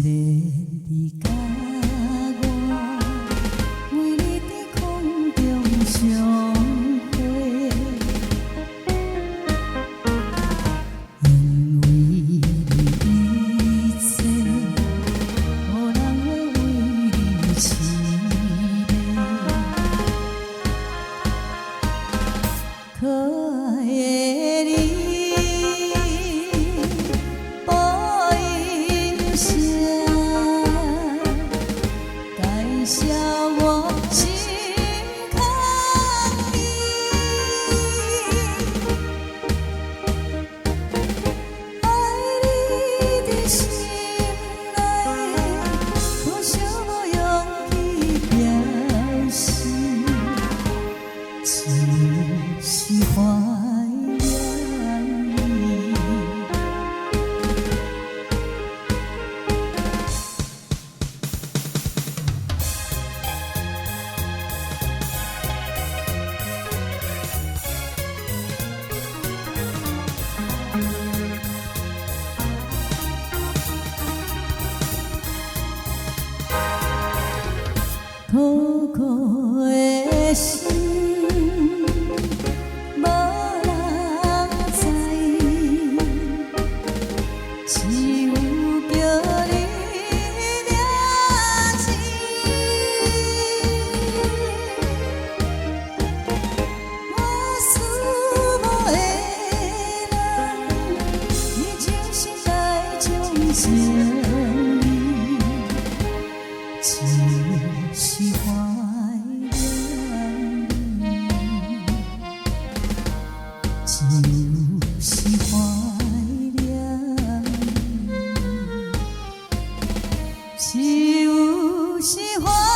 然你甲我，每日伫空中相会，因为你一切，予人会为你痴迷。可爱的你播音声，解消我心空虚，爱你的心内，可惜无勇气表示，只是怀念你。苦苦的心，无人知，只有叫你名字。我思慕的人，已经是大众情侣，只是怀念你，就是怀念你，就是怀。